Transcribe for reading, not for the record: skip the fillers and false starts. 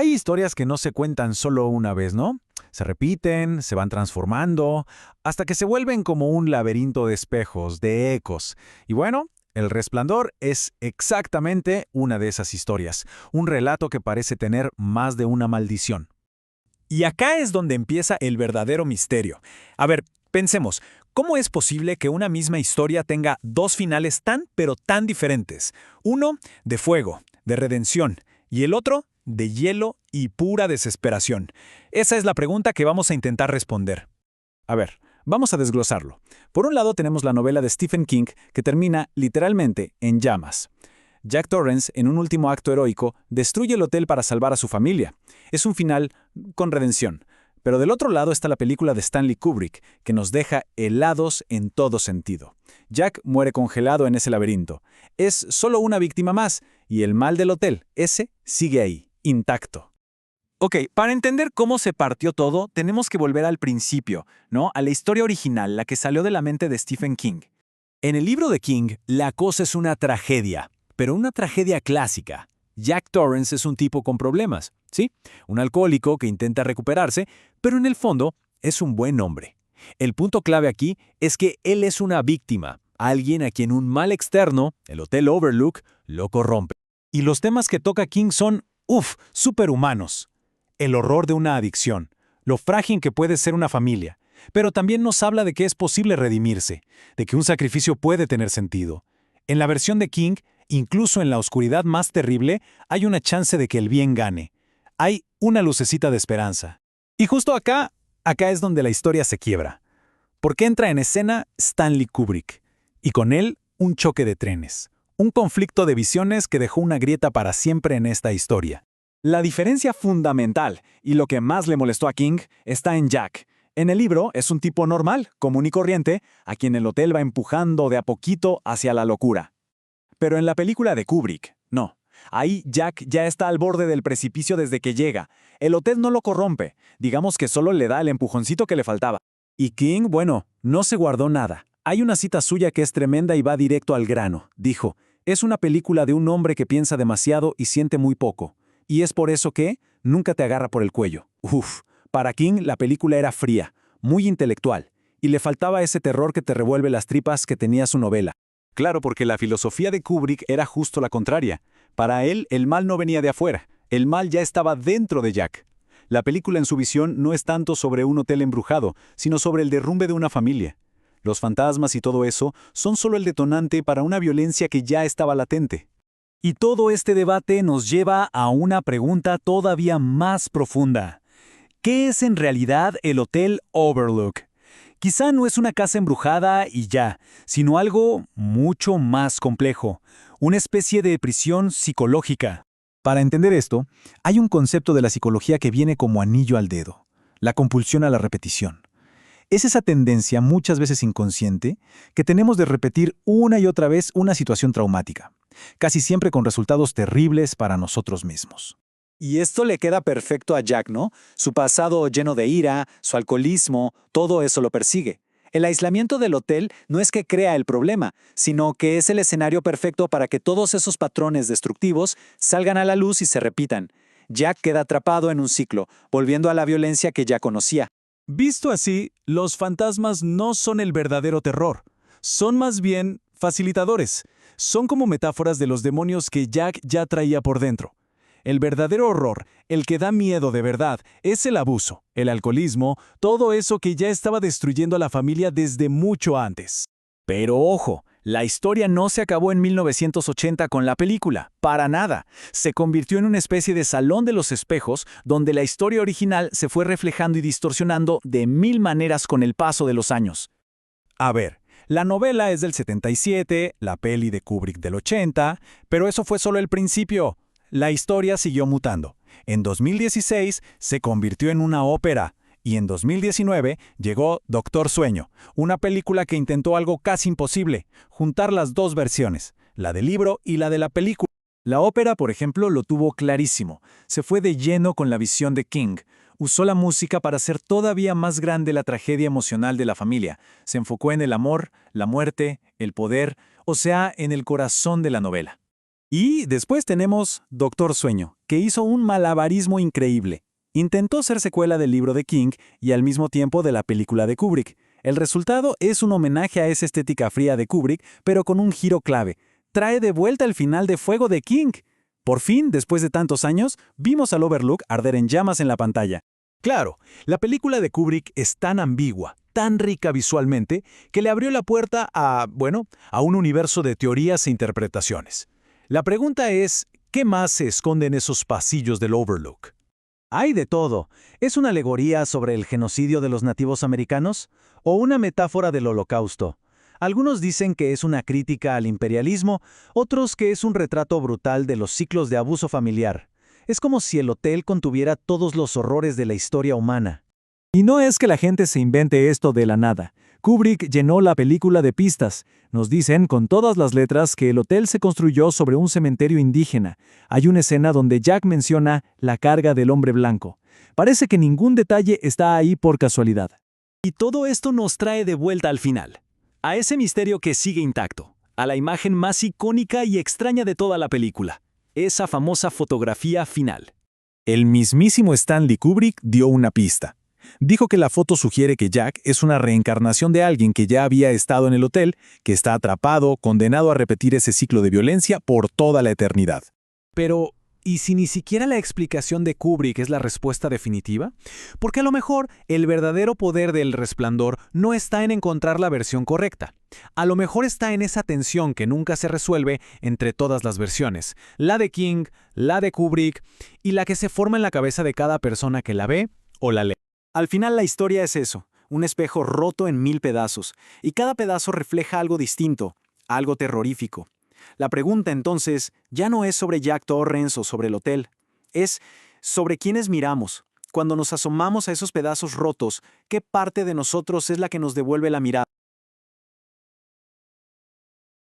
Hay historias que no se cuentan solo una vez, ¿no? Se repiten, se van transformando, hasta que se vuelven como un laberinto de espejos, de ecos. Y bueno, El Resplandor es exactamente una de esas historias, un relato que parece tener más de una maldición. Y acá es donde empieza el verdadero misterio. A ver, pensemos, ¿cómo es posible que una misma historia tenga dos finales tan pero tan diferentes? Uno de fuego, de redención, y el otro de hielo y pura desesperación. Esa es la pregunta que vamos a intentar responder. A ver, vamos a desglosarlo. Por un lado tenemos la novela de Stephen King que termina literalmente en llamas. Jack Torrance, en un último acto heroico, destruye el hotel para salvar a su familia. Es un final con redención. Pero del otro lado está la película de Stanley Kubrick, que nos deja helados en todo sentido. Jack muere congelado en ese laberinto. Es solo una víctima más, y el mal del hotel, ese, sigue ahí, intacto. Ok, para entender cómo se partió todo, tenemos que volver al principio, ¿no? A la historia original, la que salió de la mente de Stephen King. En el libro de King, la cosa es una tragedia, pero una tragedia clásica. Jack Torrance es un tipo con problemas, ¿sí? Un alcohólico que intenta recuperarse, pero en el fondo es un buen hombre. El punto clave aquí es que él es una víctima, alguien a quien un mal externo, el Hotel Overlook, lo corrompe. Y los temas que toca King son, superhumanos. El horror de una adicción, lo frágil que puede ser una familia, pero también nos habla de que es posible redimirse, de que un sacrificio puede tener sentido. En la versión de King, incluso en la oscuridad más terrible, hay una chance de que el bien gane. Hay una lucecita de esperanza. Y justo acá es donde la historia se quiebra. Porque entra en escena Stanley Kubrick. Y con él, un choque de trenes. Un conflicto de visiones que dejó una grieta para siempre en esta historia. La diferencia fundamental, y lo que más le molestó a King, está en Jack. En el libro es un tipo normal, común y corriente, a quien el hotel va empujando de a poquito hacia la locura. Pero en la película de Kubrick, no. Ahí Jack ya está al borde del precipicio desde que llega. El hotel no lo corrompe, digamos que solo le da el empujoncito que le faltaba. Y King, bueno, no se guardó nada. Hay una cita suya que es tremenda y va directo al grano. Dijo, es una película de un hombre que piensa demasiado y siente muy poco. Y es por eso que nunca te agarra por el cuello. Para King la película era fría, muy intelectual, y le faltaba ese terror que te revuelve las tripas que tenía su novela. Claro, porque la filosofía de Kubrick era justo la contraria. Para él, el mal no venía de afuera, el mal ya estaba dentro de Jack. La película en su visión no es tanto sobre un hotel embrujado, sino sobre el derrumbe de una familia. Los fantasmas y todo eso son solo el detonante para una violencia que ya estaba latente. Y todo este debate nos lleva a una pregunta todavía más profunda. ¿Qué es en realidad el Hotel Overlook? Quizá no es una casa embrujada y ya, sino algo mucho más complejo, una especie de prisión psicológica. Para entender esto, hay un concepto de la psicología que viene como anillo al dedo, la compulsión a la repetición. Es esa tendencia, muchas veces inconsciente, que tenemos de repetir una y otra vez una situación traumática, casi siempre con resultados terribles para nosotros mismos. Y esto le queda perfecto a Jack, ¿no? Su pasado lleno de ira, su alcoholismo, todo eso lo persigue. El aislamiento del hotel no es que crea el problema, sino que es el escenario perfecto para que todos esos patrones destructivos salgan a la luz y se repitan. Jack queda atrapado en un ciclo, volviendo a la violencia que ya conocía. Visto así, los fantasmas no son el verdadero terror. Son más bien facilitadores. Son como metáforas de los demonios que Jack ya traía por dentro. El verdadero horror, el que da miedo de verdad, es el abuso, el alcoholismo, todo eso que ya estaba destruyendo a la familia desde mucho antes. Pero ojo, la historia no se acabó en 1980 con la película, para nada. Se convirtió en una especie de salón de los espejos donde la historia original se fue reflejando y distorsionando de mil maneras con el paso de los años. A ver, la novela es del 77, la peli de Kubrick del 80, pero eso fue solo el principio. La historia siguió mutando. En 2016 se convirtió en una ópera. Y en 2019 llegó Doctor Sueño, una película que intentó algo casi imposible, juntar las dos versiones, la del libro y la de la película. La ópera, por ejemplo, lo tuvo clarísimo. Se fue de lleno con la visión de King. Usó la música para hacer todavía más grande la tragedia emocional de la familia. Se enfocó en el amor, la muerte, el poder, o sea, en el corazón de la novela. Y después tenemos Doctor Sueño, que hizo un malabarismo increíble. Intentó ser secuela del libro de King y al mismo tiempo de la película de Kubrick. El resultado es un homenaje a esa estética fría de Kubrick, pero con un giro clave. Trae de vuelta el final de Fuego de King. Por fin, después de tantos años, vimos al Overlook arder en llamas en la pantalla. Claro, la película de Kubrick es tan ambigua, tan rica visualmente, que le abrió la puerta a un universo de teorías e interpretaciones. La pregunta es, ¿qué más se esconde en esos pasillos del Overlook? Hay de todo. ¿Es una alegoría sobre el genocidio de los nativos americanos? ¿O una metáfora del Holocausto? Algunos dicen que es una crítica al imperialismo, otros que es un retrato brutal de los ciclos de abuso familiar. Es como si el hotel contuviera todos los horrores de la historia humana. Y no es que la gente se invente esto de la nada. Kubrick llenó la película de pistas. Nos dicen con todas las letras que el hotel se construyó sobre un cementerio indígena. Hay una escena donde Jack menciona la carga del hombre blanco. Parece que ningún detalle está ahí por casualidad. Y todo esto nos trae de vuelta al final, a ese misterio que sigue intacto, a la imagen más icónica y extraña de toda la película, esa famosa fotografía final. El mismísimo Stanley Kubrick dio una pista. Dijo que la foto sugiere que Jack es una reencarnación de alguien que ya había estado en el hotel, que está atrapado, condenado a repetir ese ciclo de violencia por toda la eternidad. Pero, ¿y si ni siquiera la explicación de Kubrick es la respuesta definitiva? Porque a lo mejor el verdadero poder del Resplandor no está en encontrar la versión correcta. A lo mejor está en esa tensión que nunca se resuelve entre todas las versiones, la de King, la de Kubrick y la que se forma en la cabeza de cada persona que la ve o la lee. Al final la historia es eso, un espejo roto en 1000 pedazos, y cada pedazo refleja algo distinto, algo terrorífico. La pregunta entonces ya no es sobre Jack Torrance o sobre el hotel, es sobre quiénes miramos. Cuando nos asomamos a esos pedazos rotos, ¿qué parte de nosotros es la que nos devuelve la mirada?